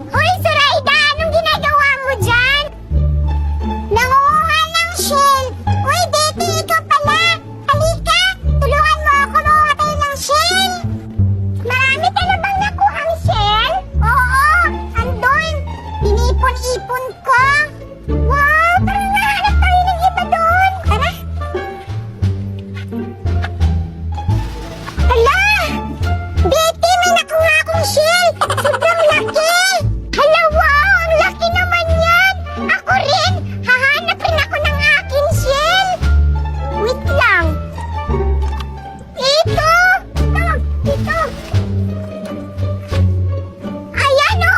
Hoy, Zoraida! Anong ginagawa mo dyan? Nanguha ng shell! Uy, Betty! Ikaw pala! Halika! Tulungan mo ako manguha tayo ng shell! Marami ka na bang nakuhang shell? Oo! Andun! Pinipon-ipon ko! Wow! Tara nga! Hanap tayo ng iba doon! Tara! Hala! Betty! May nakuha akong shell! Sobrang laki! Hala! Wow! Ang laki naman yan! Ako rin! Hahanap rin ako ng akin shell! Wait lang! Ito! Ito! Ayan o!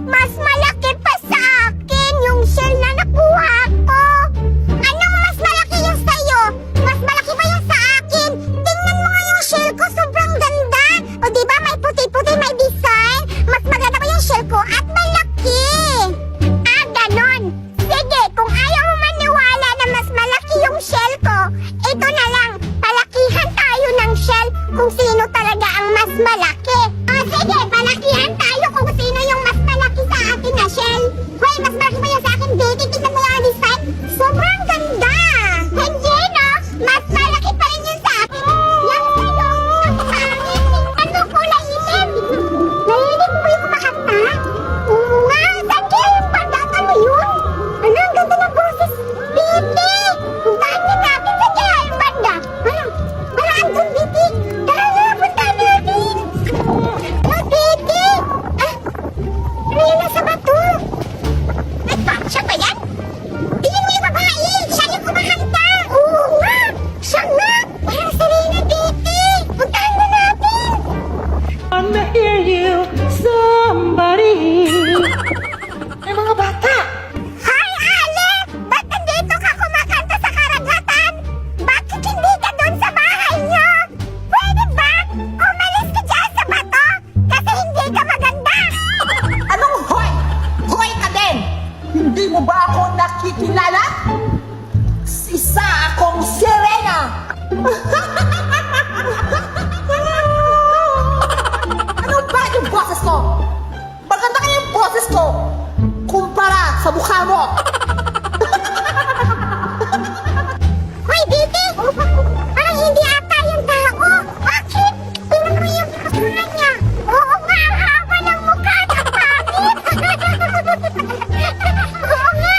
Mas malaki pa sa akin yung shell na nakuha ko! Anong mas malaki yung sa'yo? Mas malaki pa yung sa akin? Tingnan mo nga yung shell ko, sobrang ganda! O diba may puti-puti, may design? Mas maganda pa yung shell ko at malaki! Ah, ganon! Sige, kung ayaw mo maniwala na mas malaki yung shell ko, ito na lang, palakihan tayo ng shell kung sino talaga ang mas malaki. O sige, palakihan tayo kung sino yung mas malaki sa akin na shell. Hoy, mas malaki pa yan sa akin, Betty. Tignan mo yung design. Sobrang ganda! Hindi, no? Mas malaki pa rin yun sa akin. Yan sa'yo. Sa akin. Ano kulay itim? Narinig mo ba yung kumakanta? Oo nga. Saan kaya yung pagdata mo yun? Ano, ang ganda ng boses. Betty! Puntahan na natin. Saan kaya yung banda? Ano? Wala andun, Betty. Tara na, puntahan natin. Oh, Betty! Ah, ano yun nasa bato? Ay, siya ba yan? Tingin mo yung babae! Siya yung kumakanta! Oo nga! Siya nga! Parang Serena, Betty! Puntahan na natin! Wanna hear you, somebody. Ay, mga bata! Hi, Alec! Ba't nandito ka kumakanta sa karagatan? Bakit hindi ka doon sa bahay niyo? Pwede ba? Umalis ka dyan sa bato kasi hindi ka maganda! Anong hoy? Hoy ka din! Hindi mo ba ako nakikilala? Isa akong Serena! Ano ba yung boses ko? Maganda kaya yung boses ko kumpara sa mukha mo! Hoy, Betty! Parang hindi ata yung tao! Bakit? Tingnan mo yung mukha niya! Oo nga, ang haba ng mukha! Ang pangit! Oo nga!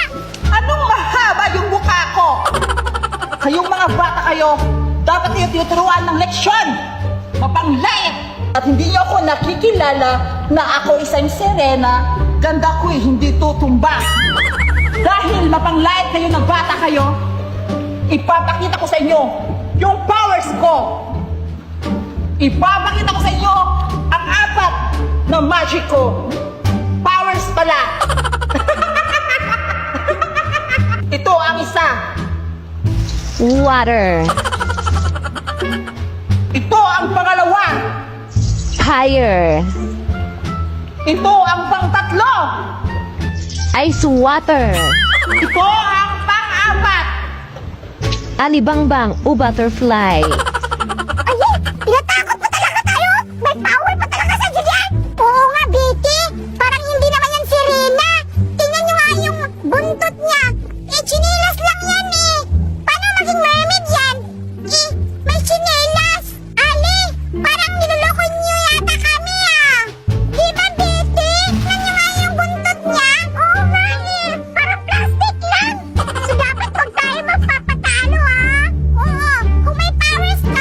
Anong mahaba yung mukha ko? Kayong mga bata kayo, dapat kayo tinuturuan ng leksyon. Mapanglait. At hindi niyo ako nakikilala na ako isang Serena, ganda ko'y hindi tutumba. Dahil mapanglait kayo ng bata kayo, ipapakita ko sa inyo yung powers ko. Ipapakita ko sa inyo ang 4 na magic ko. Powers pala. Ito ang isa. Water, Ito ang pangalawa. fire, Ito ang pang-3. ice water, Ito ang pang-4. alibangbang o butterfly, Ayun! Tinatakot pa talaga tayo! May power pa talaga sa Julian! Oo nga, Betty! Parang hindi naman yan si Rina! Tingnan nyo nga yung buntot niya! Eh, chinilas lang yan eh! Paano maging mermaid yan? Eh, may chinilas! Ali! Parang niloloko nyo yata kami ah! Di ba, Betty? Tingnan nyo nga yung buntot niya! Oo nga eh! Parang plastic lang! So dapat huwag tayo magpapatalo ah! Oo! Kung may powers ka,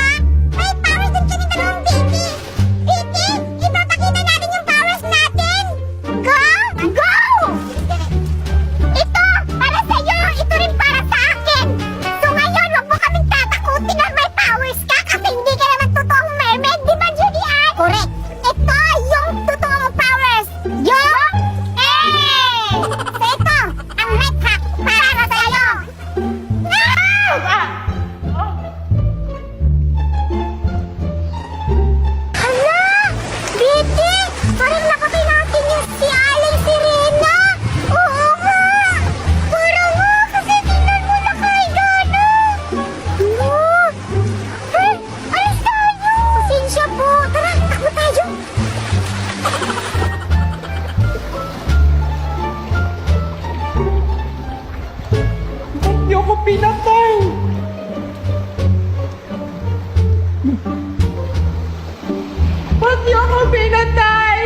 niyo ako pinatay!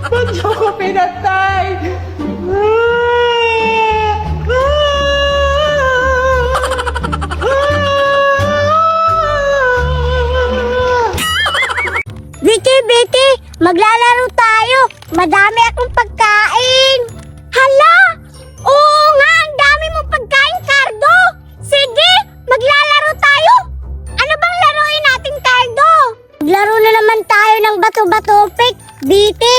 Ba't niyo ako pinatay? Vicky, maglalaro tayo. Madami akong pagkain. Hala! Oo nga, ang dami mong pagkain, Cardo. Sige, maglalaro tayo. Ano bang laruin natin, Cardo? Maglaro na naman tayo ng bato-bato pick, Vicky.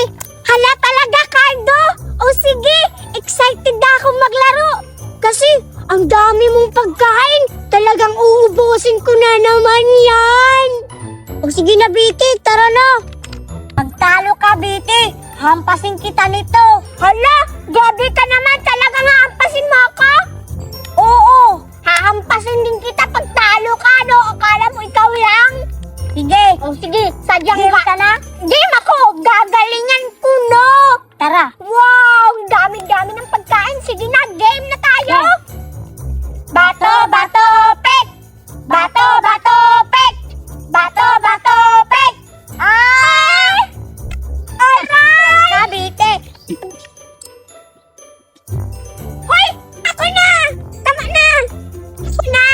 Hala talaga, Cardo. O sige, excited na akong maglaro. Kasi, ang dami mong pagkain. Talagang uubusin ko na naman yan. O sige na, Vicky, tara na. Pagtalo ka, Vicky, hampasin kita nito. Hala, grabe ka naman. Talagang hahampasin mo ako? Oo, hahampasin din kita pagtalo ka, no? Akala mo ikaw lang? Sige. O sige, sadyang ka na? Game ako, gagalingan ko, no? Tara. Wow, dami-dami ng pagkain. Sige na, game na tayo. Bato, bato, pek! Bato, bato, pek! Bato, bato, pek! Ay! Aray! Kabite! Hoy! Ako na! Tama na! Ako na!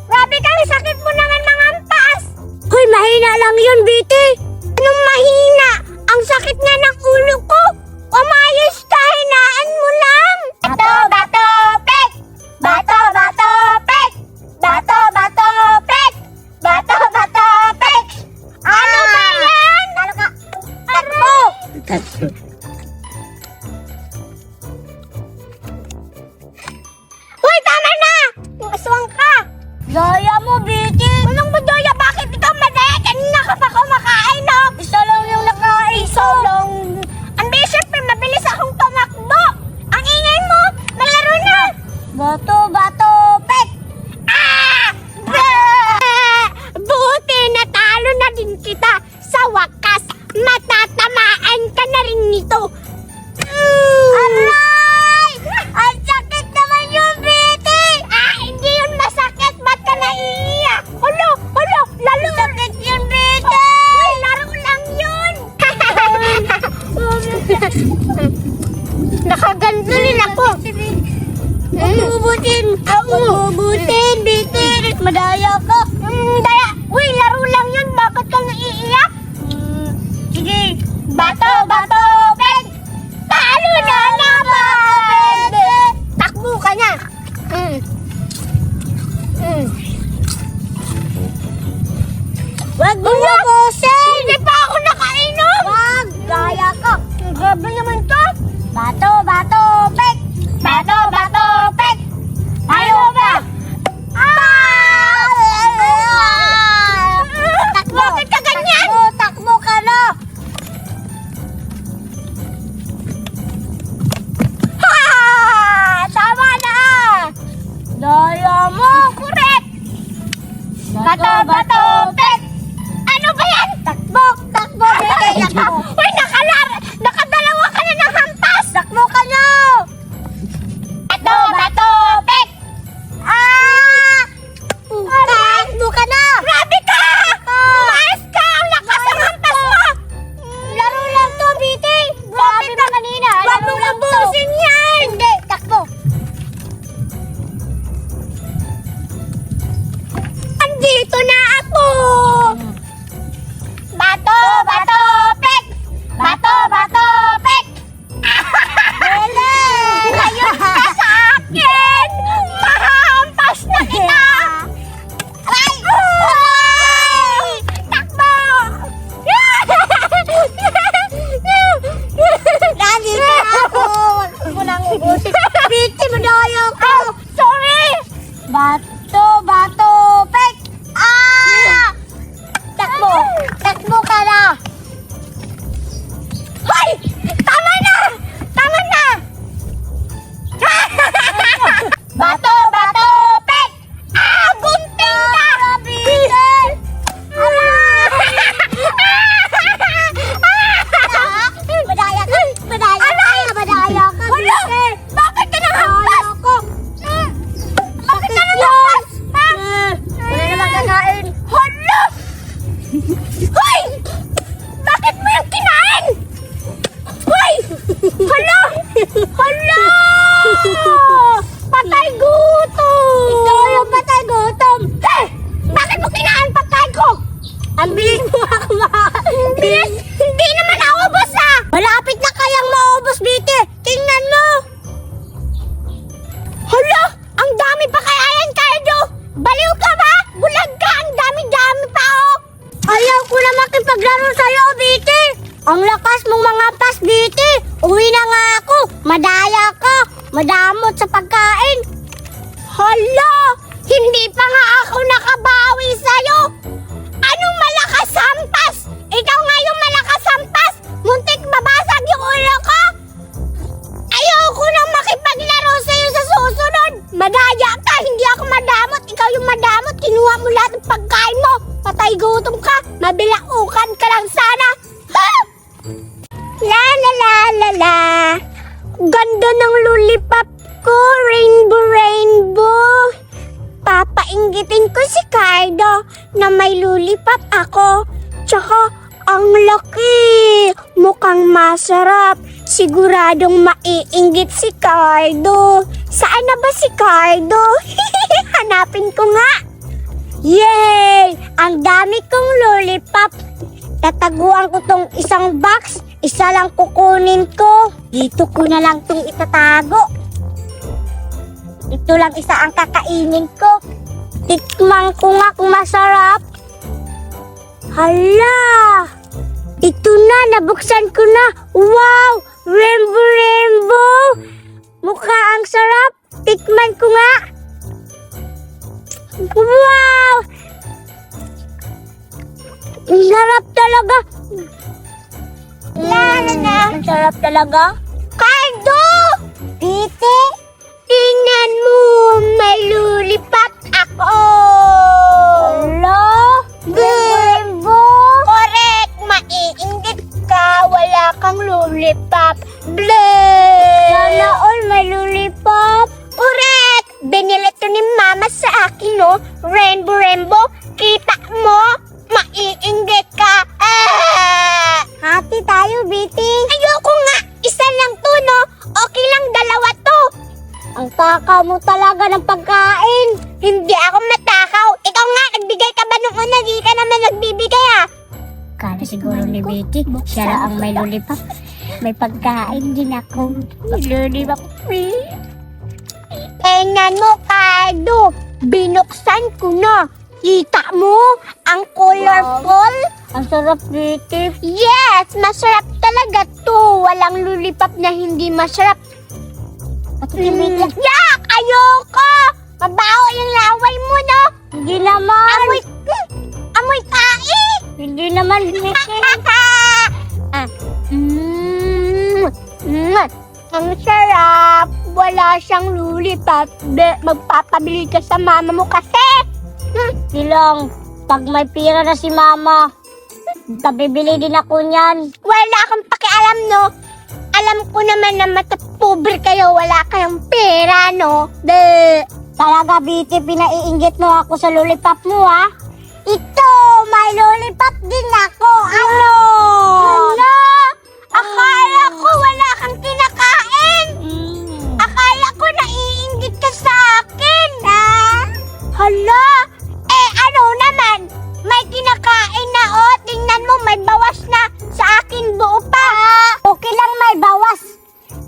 Grabe kang sakit mo naman mga ampas! Hoy, mahina lang yun, Biti! Anong mahina? Ang sakit nga ng ulo ko! Umayos ka, hinaan mo lang! Bato, bato, pek! Bato, bato, pek! Bato, bato, pek! Bato, bato, pek! Ano ba yan? Takbo! Hoy, tama na! Aswang ka! Daya mo, Vicky! Anong madaya? Bakit ikaw madaya? Kanina ka pa kumakain, no? Isa lang yung nakain. Isa lang. Andi, syempre, mabilis akong tumakbo. Ang ingay mo, malaro na! Bato, bato, pek! Ah! Buti, natalo na din kita. Sa wakas, matatamaan ka na rin nito. Aray! Ang sakit naman yung Betty! Ah, hindi yun masakit. Ba't ka naiiyak? Hulo, lalo sakit yun, Betty! Uy, laro lang yun! Nakaganto rin ako. Ubutin, Betty. Madaya ka. Daya. Uy, laro lang yun. Bakit ka naiiyak? Sige. Bato, bato, peg. Talo na naman. Takbo ka na. Wag mo ubusin. Hindi pa ako nakainom. Wag. Daya ka. Grabe naman to. Bato, bato, peg. Bato, bato, peg. Tayo ba? Takbo! Bakit ka ganyan? Takbo ka na! Ha! Tama na! Daya mo! Correct! Bato, bato, pek! Ano ba yan? Takbo! Takbo! Uy, nakadalawa ka na ng hampas! Takbo ka na! Bato, bato, pek! Ah! Takbo ka na! Grabe ka! Umayos ka! Ang lakas ng hampas mo! Laro lang to, Biti! Grabe ka kanina! Huwag mong abusin yan! Hindi! Takbo! Andito na ako! Bato! Bato! Pek! Bato! Bato! Pek! Bele! Ngayon ka sa akin! Mahahampas na kita! Aray! Ay! Takbo! Nandito na ako! Huwag mo nang ubusin. Biti, madaya ko! Sorry! Bato, bato, pek! Ah! Ang bilis mo nga kumakain. Bilis? Hindi naman naubos ah! Malapit na kayang maubos, Bite. Tingnan mo. Hala! Ang dami pa kaya yan, Cardo! Baliw ka ba? Bulag ka! Ang dami-dami pa, oh! Ayaw ko na makipaglaro sa'yo, Bite! Ang lakas mong mga pas, Bite! Uwi na nga ako! Madaya ka! Madamot sa pagkain! Hala! Hindi pa nga ako nakabawi sa'yo! Anong malakas hampas? Ikaw nga yung malakas hampas! Muntik mabasag yung ulo ko! Ayoko nang makipaglaro sa'yo sa susunod! Madaya ka! Hindi ako madamot! Ikaw yung madamot! Kinuha mo lahat ng pagkain mo! Patay gutom ka! Mabilaukan ka lang sana! Ha? La la la la la! Ganda ng lollipop ko! Rainbow rainbow! Papainggitin ko si Cardo na may lollipop ako. Tsaka ang laki! Mukhang masarap! Siguradong maiinggit si Cardo. Saan na ba si Cardo? Hanapin ko nga. Yay! Ang dami kong lollipop. Tataguan ko tong isang box. Isa lang kukunin ko. Dito ko na lang tong itatago. Ito lang isa ang kakainin ko. Tikman ko nga kung masarap. Hala! Ito na, nabuksan ko na. Wow! Rainbow, rainbow! Mukha ang sarap. Tikman ko nga. Wow! Ang sarap talaga. Ang sarap talaga. Cardo! Pite? Tingnan mo, may lollipop ako. Hala? Rainbow? Correct, maiinggit ka. Wala kang lollipop. Bleh! Sana all may lollipop. Correct! Binili to ni Mama sa akin, no? Rainbow, rainbow. Kita mo? Maiinggit ka. Ah! Hati tayo, Biti. Ayoko nga. Isa lang to, no? Okay lang dalawa to. Ang takaw mo talaga ng pagkain. Hindi ako matakaw. Ikaw nga, nagbigay ka ba nung una? Di ka naman nagbibigay, ah. Kala siguro ni Betty, siya lang ang may lollipop. May pagkain din ako. May lollipop. Tingnan mo, Cardo. Binuksan ko na. Kita mo? Ang colorful. Ang sarap, Betty. Yes, masarap talaga to. Walang lollipop na hindi masarap. Yak! Ayoko! Mabaho yung laway mo, no? Hindi naman. Amoy tae! Hindi naman, Ang sarap! Wala siyang lollipop. Magpapabili ka sa mama mo kasi. Silang, pag may pira na si mama, bibili din ako niyan. Wala akong pakialam, no? Alam ko naman na matapobre kayo, wala kayong pera, no? Talaga, Biti, pinaiinggit mo ako sa lollipop mo, ha? Ito, may lollipop din ako. Ano? Hala? Akala ko wala kang kinakain. Akala ko naiinggit ka sa akin, ha? Hala? Ano naman? May kinakain na, oh. Tingnan mo, may bawas na. Sa akin, buo pa. Okay lang may bawas.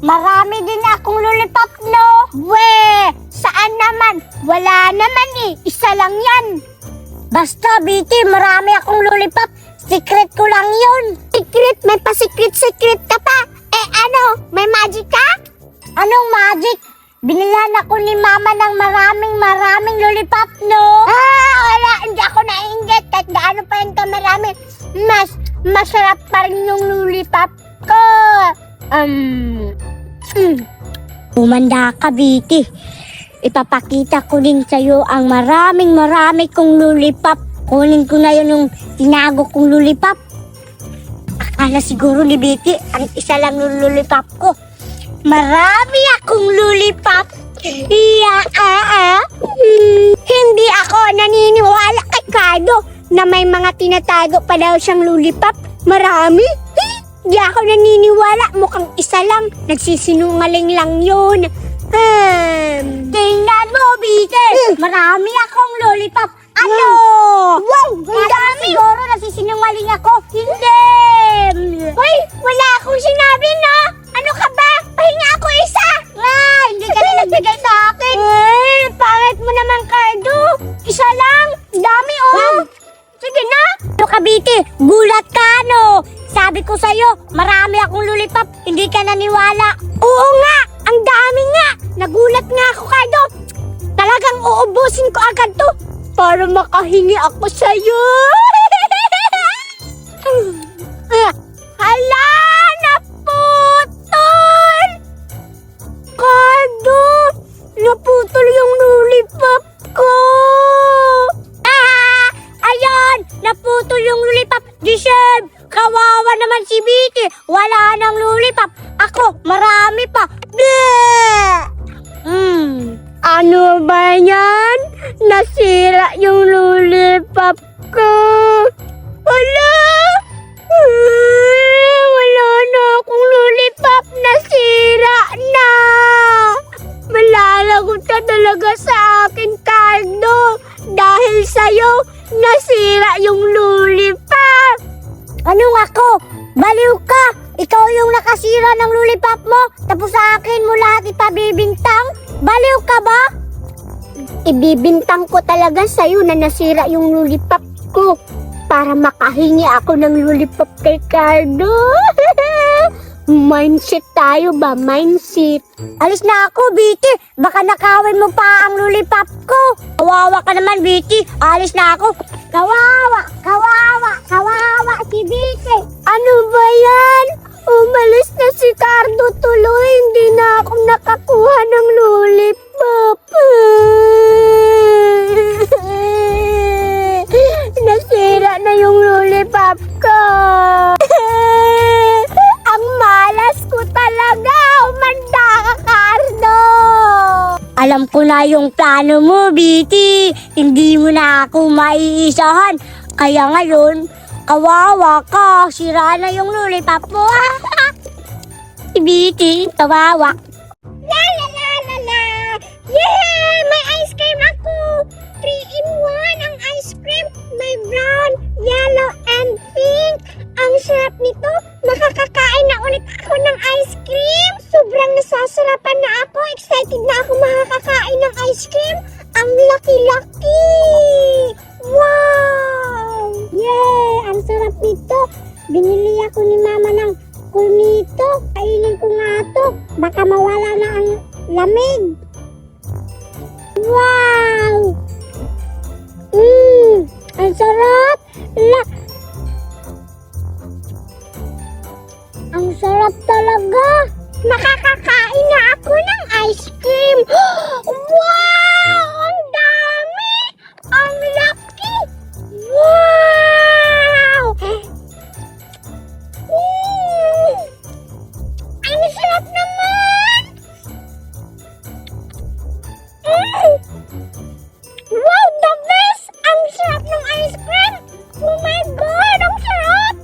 Marami din akong lollipop, no? Saan naman? Wala naman eh. Isa lang yan. Basta, Biti, marami akong lollipop. Secret ko lang yun. Secret? May pa-secret ka pa. Ano? May magic ka? Anong magic? Binilan ako ni Mama ng maraming lollipop, no? Wala. Hindi ako naiinggit. Kahit gaano pa yun ka marami. Masarap pa rin yung lollipop ko. Umanda ka, Biti. Ipapakita ko din sa'yo ang marami kong lollipop. Kunin ko na yun yung tinago kong lollipop. Akala siguro ni Biti, ang isa lang yung lollipop ko. Marami akong lollipop. Hindi ako naniniwala kay Cardo na may mga tinatago pa daw siyang lollipop. Marami? Di ako naniniwala. Mukhang isa lang. Nagsisinungaling lang yun. Tingnan mo, Bite. Marami akong lollipop. Ano? Wow! Ang dami! Siguro nasisinungaling ako. Hindi! Hoy! Wala akong sinabi, no? Ano ka ba? Pahinga ako isa! Hindi ka na nagbigay sa akin. Pangit mo naman, Cardo. Isa lang. Dami, oh. Sige na. Ano ka, Biti? Gulat ka, no? Sabi ko sa'yo, marami akong lollipop. Hindi ka naniwala. Oo nga! Ang dami nga! Nagulat nga ako, Cardo. Talagang uubusin ko agad to para makahingi ako sa'yo. Hala! Naputol! Cardo! Naputol yung lollipop ko! Ayan! Naputol yung lollipop! Deserve! Kawawa naman si Vicky! Wala nang lollipop! Ako, marami pa! Bleh! Ano ba yan? Nasira yung lollipop ko! Wala! Wala na akong lollipop! Nasira na! Malalagot ka talaga sa akin, Cardo! Dahil sa'yo, nasira yung lollipop! Anong ako? Baliw ka! Ikaw yung nakasira ng lollipop mo, tapos sa akin mo lahat ipabibintang? Baliw ka ba? Ibibintang ko talaga sa'yo na nasira yung lollipop ko para makahingi ako ng lollipop kay Cardo. Mindset tayo ba? Mindset. Alis na ako, Biti. Baka nakawin mo pa ang lollipop ko. Kawawa ka naman, Biti. Alis na ako. Kawawa, kawawa, kawawa si Biti. Ano ba yan? Umalis na si Cardo tuloy. Hindi na ako nakakuha ng lollipop. Nasira na yung lollipop ko. Ang malas ko talaga. Umanda ka, Cardo. Alam ko na yung plano mo, Biti. Hindi mo na ako maiisahan. Kaya ngayon, kawawa ka. Sira na yung lollipop mo. Si Biti, kawawa. La la la la la. Yay! May ice cream ako. 3-in-1 ang ice cream. May brown, yellow, and pink. Ang sarap nito. Makakakain na ulit ako ng ice cream. Sobrang nasasarapan na ako. Excited na ako makakakain ng ice cream. Ang laki-laki. Wow! Yay! Ang sarap nito. Binili ako ni Mama ng cornito. Kainin ko nga to. Baka mawala na ang lamig. Wow! Ang sarap! Ang sarap talaga! Makakakain na ako ng ice cream! Wow! Ang dami! Ang laki! Wow! Ang sarap naman! Wow! The best! Ang sarap ng ice cream! Oh my God! Ang sarap!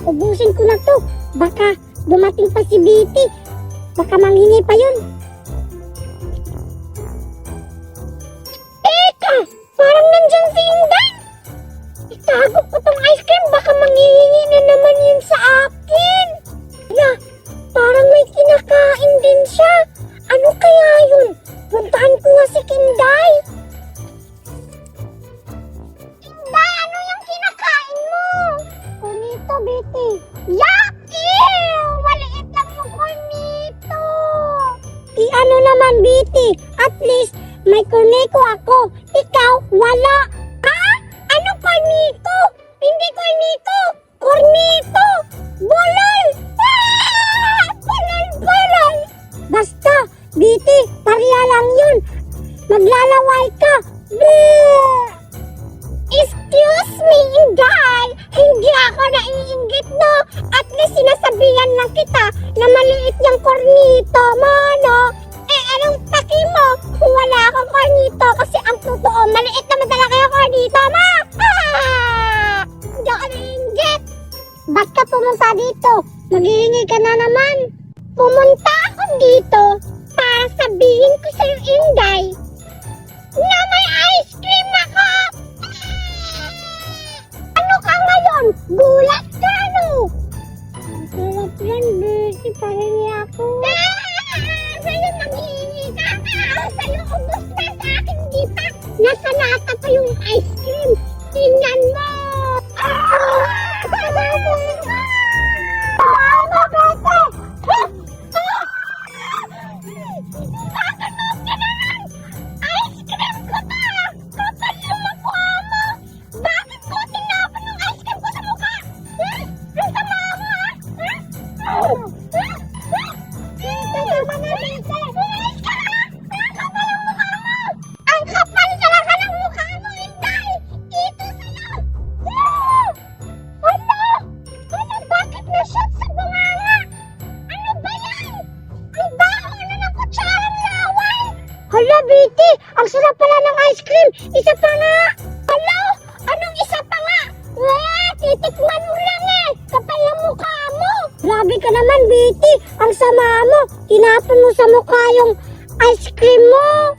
Ubusin ko na to. Baka dumating pa si Biti. Baka manghingi pa yun. Teka! Parang nandyan si Inday. Itago ko tong ice cream. Baka manghihingi na naman yun sa akin. Hala, parang may kinakain din siya. Ano kaya yun? Puntahan ko nga si Kinday. Kinday, ano yung kinakain mo? Cornito, Biti. Yucky! Maliit lang yung cornito. Ano naman, Biti? At least, may cornito ako. Ikaw, wala. Ha? Ano cornito? Hindi cornito. Cornito. Bulol. Bulol, bulol. Basta, Biti, pariya lang yun. Maglalaway ka. Bleh! Excuse me, Inday. Hindi ako naiinggit, no? At least sinasabihan lang kita na maliit yung cornito mo, no? Anong paki mo? Wala akong cornito kasi ang totoo, maliit naman talaga yung cornito mo. Hindi ako naiinggit. Ba't ka pumunta dito? Maghihingi ka na naman. Pumunta ako dito para sabihin ko sa'yo, Inday, na may ice cream ako! Ano ka ngayon? Gulat ka, ano? Ang sarap yan, Betty. Pahingi ako. Sa'yo maghihingi ka. Sa'yo ubos na sa akin, di pa. Nasa lata pa yung ice cream. Tingnan mo! Ice cream ko to! Kapal yung mukha mo! Bakit ko tinapon yung ice cream ko sa mukha? Ang sama mo, ha? Tama na, Bete! Umayos ka na! Ang kapal yung mukha mo! Ang kapal talaga ng mukha mo, Inday! Ito sa'yo! Ano? Ano? Bakit na-shot sa bunganga? Ano ba yan? Ang baho na ng kutsarang laway! Hala, Betty! Ang sarap pala ng ice cream! Isa pa nga! Hala! Anong isa pa nga? Titikman mo lang eh! Kapal yung mukha mo! Grabe ka naman, Betty! Ang sama mo! Tinapon mo sa mukha yung ice cream mo!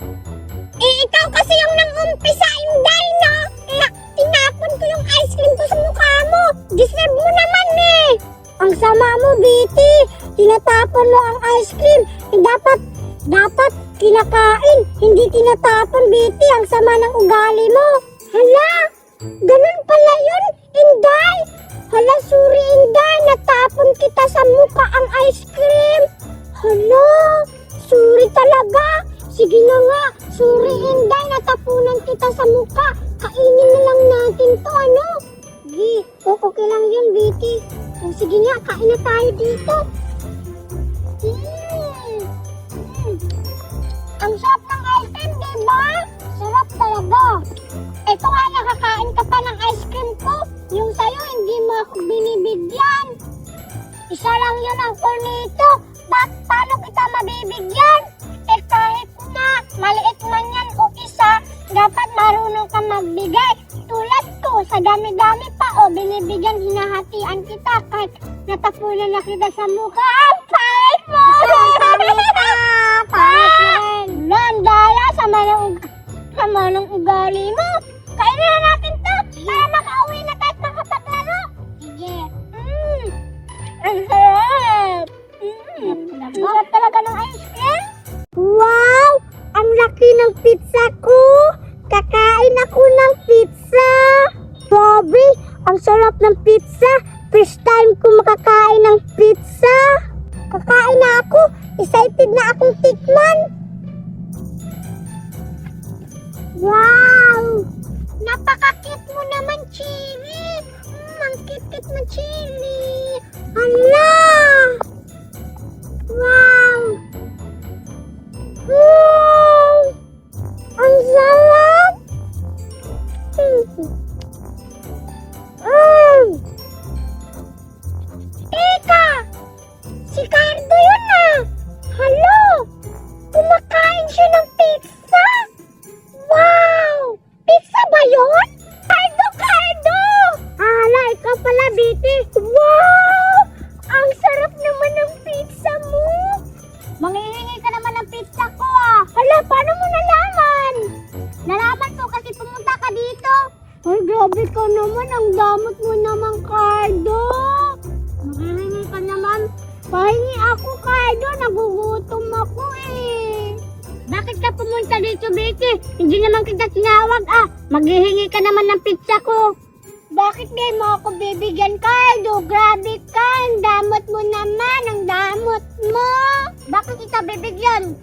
Ikaw kasi yung nang-umpisa, Inday, no? Kaya tinapon ko yung ice cream ko sa mukha mo! Deserve mo naman eh! Ang sama mo, Betty! Tinatapon mo ang ice cream! Dapat kinakain! Hindi tinatapon, Betty! Ang sama ng ugali mo! Hala! Ganun pala yun, Inday! Hala, sorry, Inday! Natapon kita sa mukha ang ice cream! Hala! Sorry talaga! Sige na nga! Sorry, Inday! Natapunan kita sa mukha! Kainin na lang natin to, ano? Okay lang yun, Betty. O, sige nga, kain na tayo dito. Ang sarap ng ice cream, diba? Sarap talaga. Ito nga, nakakain ka pa ng ice cream ko. Yung sa'yo, hindi mo ako binibigyan. Isa lang yun ang nito. Paano kita mabibigyan? Eh kahit na maliit man yan o isa, dapat marunong ka magbigay. Tulad ko, sa dami-dami pa o binibigyan, hinahatian kita kahit natapunan na kita sa mukha. Ang pangit mo! Pangit rin. Landala, sama ng ugali mo. Kainin na natin to para makauwi na tayo makapaglaro. Sige. Ang sarap. Ang sarap talaga ng ice cream. Wow! Ang laki ng pizza ko. Kakain ako ng pizza. Bobby, ang sarap ng pizza. First time ko makakain ng pizza. Kakain na ako. Excited na akong tikman. Wow! Napaka-cute mo naman, Chili. Ang cute-cute mo, Chili. Hala! Wow! Wow! Ang sarap! Teka! Si Cardo yun ah! Hello! Kumakain siya ng pizza! Wow! Pizza ba yun? Cardo! Hala, ikaw pala, Betty. Wow! Ang sarap naman ng pizza mo! Manghihingi ka naman ng pizza ko ah! Hala, paano mo nalaman? Nalaman ko kasi pumunta ka dito. Ay, grabe ka naman. Ang damot mo naman, Cardo. Manghihingi ka naman. Pahingi ako, Cardo. Nagugutom ako eh. Bakit ka pumunta dito, Betty? Hindi naman kita tinawag ah. Maghihingi ka naman ng pizza ko. Bakit di mo ako bibigyan, Cardo? Grabe ka. Ang damot mo naman. Ang damot mo. Bakit kita bibigyan?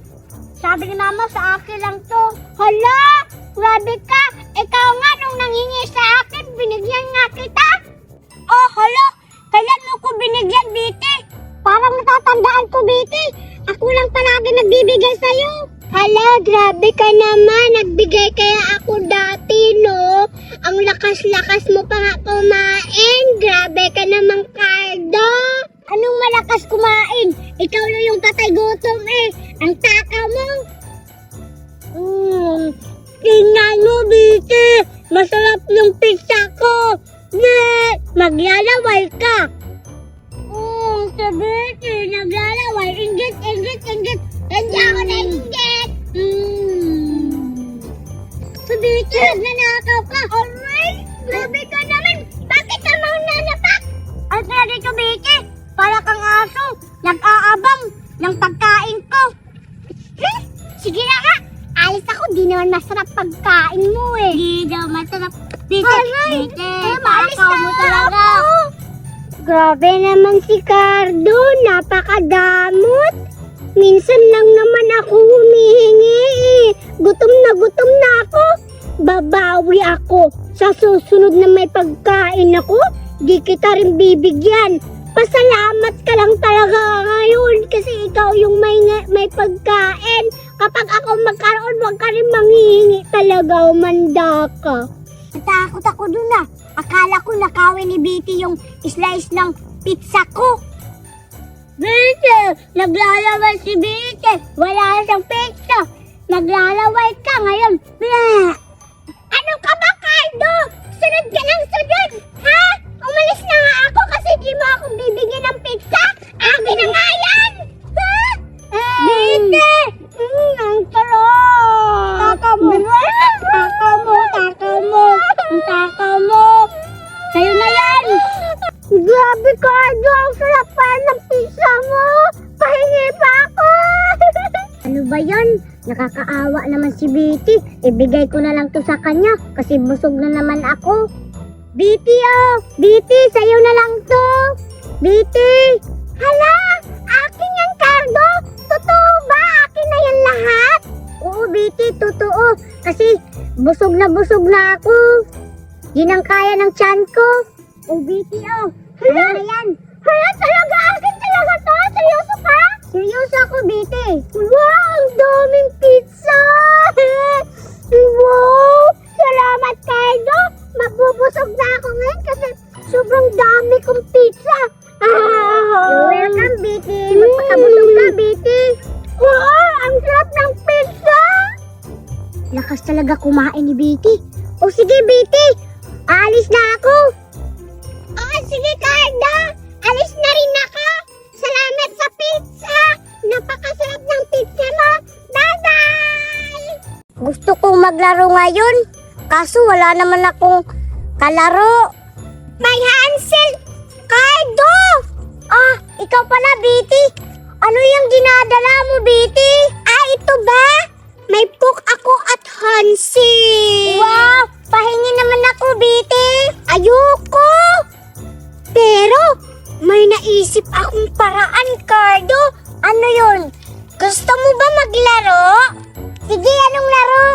Sabi ni Mama, sa akin lang to. Hala! Grabe ka! Ikaw nga nung nanghingi sa akin, binigyan nga kita. Oh, hala! Kailan mo ko binigyan, Betty? Parang natatandaan ko, Betty. Ako lang palagi nagbibigay sa'yo. Hala, grabe ka naman. Nagbigay kaya ako dati, no? Ang lakas-lakas mo pa nga kumain. Grabe ka naman, Cardo. Anong malakas kumain? Ikaw na yung patay gutom eh. Ang takaw mo. Tingnan mo, Betty. Masarap yung pizza ko. Yeah! Maglalaway ka. Si Betty, naglalaway. Inggit. Hindi ako na inggit. Si Hindi daw masarap. Bite, takaw mo talaga. Grabe naman si Cardo, napakadamot. Minsan lang naman ako humihingi eh. Gutom na ako. Babawi ako. Sa susunod na may pagkain ako, di kita rin bibigyan. Pasalamat ka lang talaga ngayon kasi ikaw yung may pagkain. Kapag ako magkaroon, huwag ka rin manghihingi talaga, umanda ka. Natakot ako dun ah. Akala ko nakawin ni Betty yung slice ng pizza ko. Betty! Naglalaway si Betty! Wala siyang pizza! Naglalaway ka ngayon! Bleh! Ano ka ba, Cardo? Sunod ka ng sunod! Ha? Umalis na nga ako kasi di mo ako bibigyan ng pizza! Akin na nga yan! Ha? Betty! Ang sarap! Takaw mo! Takaw mo! Takaw mo! Takaw mo! Sa'yo na yan! Grabe, Cardo! Ang sarap pa ng pizza mo! Pahingi pa ako! Ano ba yan? Nakakaawa naman si Betty. Ibigay ko na lang to sa kanya kasi busog na naman ako. Betty, oh! Betty, sa'yo na lang to! Betty! Hala! Akin yan, Cardo! Totoo ba? Akin na yan lahat? Oo, Betty, totoo. Kasi busog na ako. Di nang kaya ng tiyan ko. Oh, Betty, oh. Hala na yan. Hala, talaga akin talaga to? Seryoso ka? Seryoso ako, Betty. Wow, ang daming pizza. Wow, salamat, Cardo. Magbubusog na ako ngayon kasi sobrang dami kong pizza. You're welcome, Betty. Magpakabusog ka, Betty. Wow, ang sarap ng pizza. Lakas talaga kumain ni Betty. O sige, Betty. Alis na ako. Sige, Cardo. Alis na rin ako. Salamat sa pizza. Napakasarap ng pizza mo. Bye-bye. Gusto kong maglaro ngayon. Kaso wala naman akong kalaro. May Hansel. Cardo. Ah, ikaw pala, Betty. Ano yung dinadala mo, Betty? Ah, ito ba? May Puck ako at Hansel. Wow, pahingi naman ako, Betty. Ayoko. Pero, may naisip akong paraan, Cardo. Ano yun? Gusto mo ba maglaro? Sige, anong laro?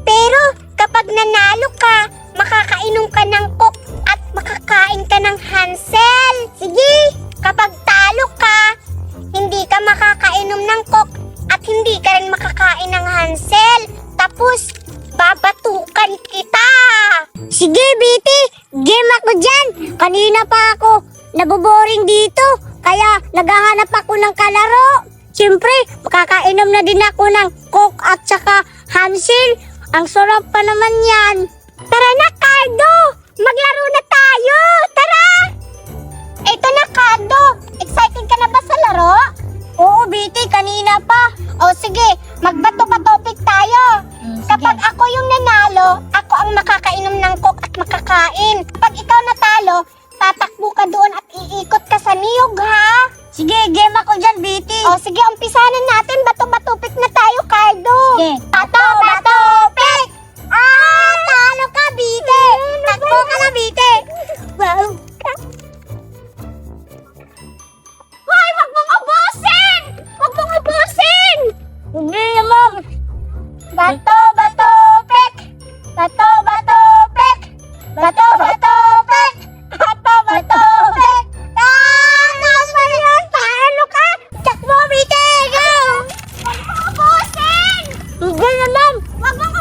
Pero, kapag nanalo ka, makakainom ka ng Coke at makakain ka ng Hansel. Sige, kapag talo ka, hindi ka makakainom ng Coke at hindi ka rin makakain ng Hansel. Tapos, babatukan kita. Sige, Betty. Game ako dyan. Kanina pa ako naboboring dito. Kaya naghahanap ako ng kalaro. Siyempre, makakainom na din ako ng Coke at saka Hansel. Ang sarap pa naman yan. Tara na, Cardo. Maglaro na tayo. Tara. Ito na, Cardo. Excited ka na ba sa laro? Oo, Betty. Kanina pa. O sige, magbato-batopik tayo. Kapag ako yung nanalo, ako ang makakainom ng Coke at makakain. Kapag ikaw natalo, tatakbo ka doon at iikot ka sa niyog, ha? Sige, game ako dyan, Betty. O sige, umpisahan natin. Bato-batopik na tayo, Cardo. Sige. Bato-batopik! Ah, talo ka, Betty. Takbo ka na, Betty. Wow. Hoy, wag mong ubusin! Wag mong ubusin! Hindi naman. Bato-batopik! Bato-batopik! Bato-batopik! Bato-batopik! Ah! Taas mo yun! Paano ka? Takbo, Betty! Go! Wag mong ubusin! Hindi naman! Wag mong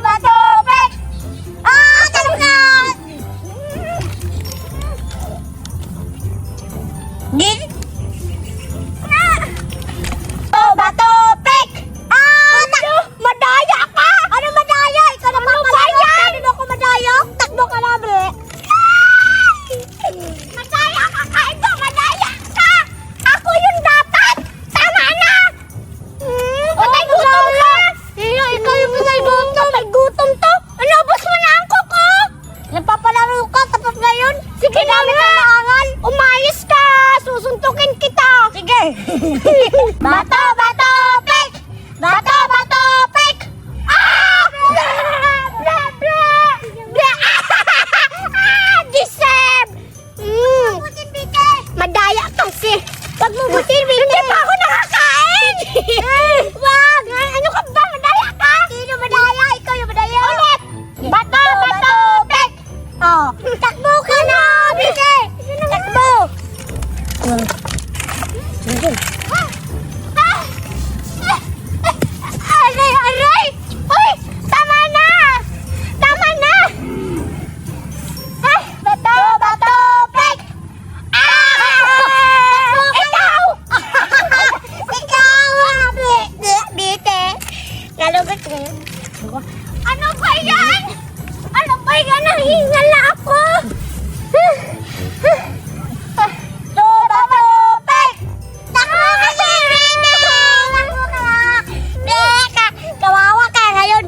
bato, pek! Ah, talong na! Gin? Bato, pek! Ah, madaya ka! Ano madaya? Ikaw naman madaya! Ano ako madaya? Takbo ka na, bre! Madaya ka ka! Ito, madaya ka! Ako yung dapat! Tama na! Patay gutom ka! Ikaw yung patay gutom! Patay gutom to! Inubos mo na ang kuko! Nagpapalaro ka tapos ngayon? Sige na maangal! Umayos ka! Susuntukin kita! Sige! Bato, bato, pek! Bato, bato, pek! Ah! Bra! Bra! Bra! Bra! Ah! Giseb! Madaya kasi! Wag mo butin, Binte! Hindi pa ako nakakain! Wag! Ano ka ba? Madaya ka? Sino madaya? Ikaw yung madaya? Ulit! Bato, bato, pek! Oh, takbo ka na, Binte! Takbo! Aray, aray! Uy! Tama na! Tama na! Ay! Bato, bato, pek! Ah! Ikaw! Ikaw! Bite! Nalugot ko. Ano ba yan? Ano ba yan? Nahingal na ako! Bato, pek! Takbo ka, Bite! Takbo ka! Beka! Kawawa ka ngayon!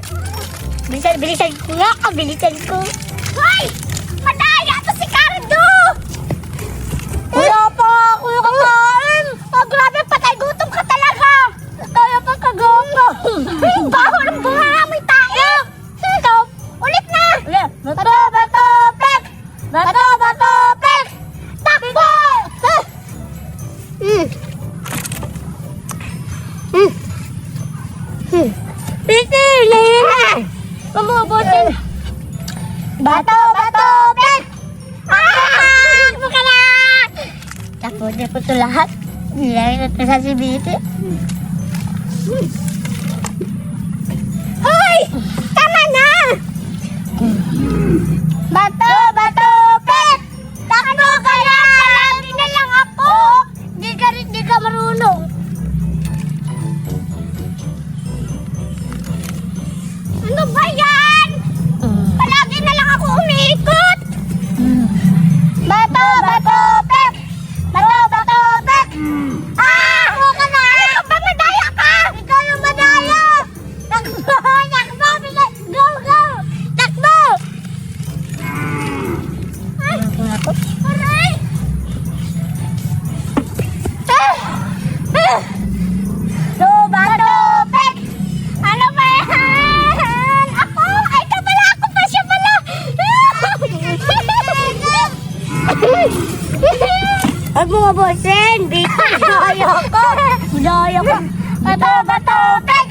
Bilisan ko nga! Bilisan ko! Hoy! Madaya to si Cardo! Wala pa ako kakain! Oh, grabe! Patay gutom ka talaga! Kaya pa kagapa! Baho ng bungamoy tayo! Ikaw! Ulit na! Bato, bato, pek! Bato, bato, pek! Takbo! Pitili! Pumubutin! Bato, bato, pek! Ah! Takbo ka na! Takbo niya po ito lahat. Nilagay na sa si Biti. Hoy! Tama na! Bato, bato, pek! Takbo ka na! Palagi na lang ako! Di ka marunong. Ano ba yan? Palagi na lang ako umiikot. Bato, bato, pek! Bato, bato, pek! Ah! Takbo ka na! Ano ba? Madaya ka! Ikaw yung madaya! Takbo! Takbo! Go, go! Takbo! Ay! Aray! Bato, pek! Ano ba yan? Ako? Ay, ito pala! Ako pa! Siya pala! Huwag mo mabusin! Dito! Madaya ko! Madaya ko! Bato, bato, pek!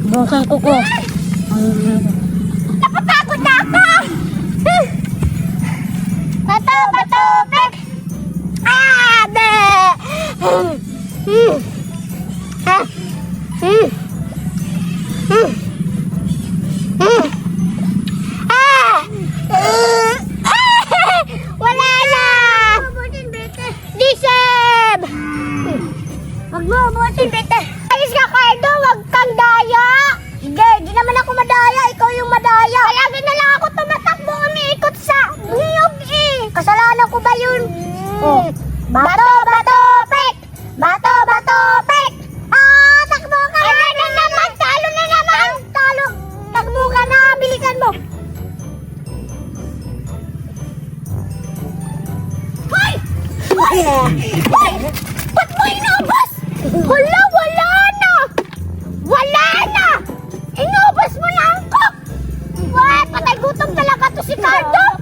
Bukan ko ko. Napapagod na ako! Bato, bato, pek! Ah! Be! Wala na! Diseb! Wag mo, butin, Bete! Ayos ka, Cardo! Wag kang daya! Sige, di naman ako madaya. Ikaw yung madaya. Palagi na lang ako tumatakbo umiikot sa buyog eh. Kasalanan ko ba yun? Oh. Bato, bato, pek! Bato, bato, pek! Ah, takbo ka na! Ano na naman? Talo na naman! Talo! Takbo ka na! Bilisan mo! Hoy! Hoy! Ba't mo inubos? Wala, wala na! Wala na! Inubos mo na ang cook! Wala, patay gutom talaga to si Cardo!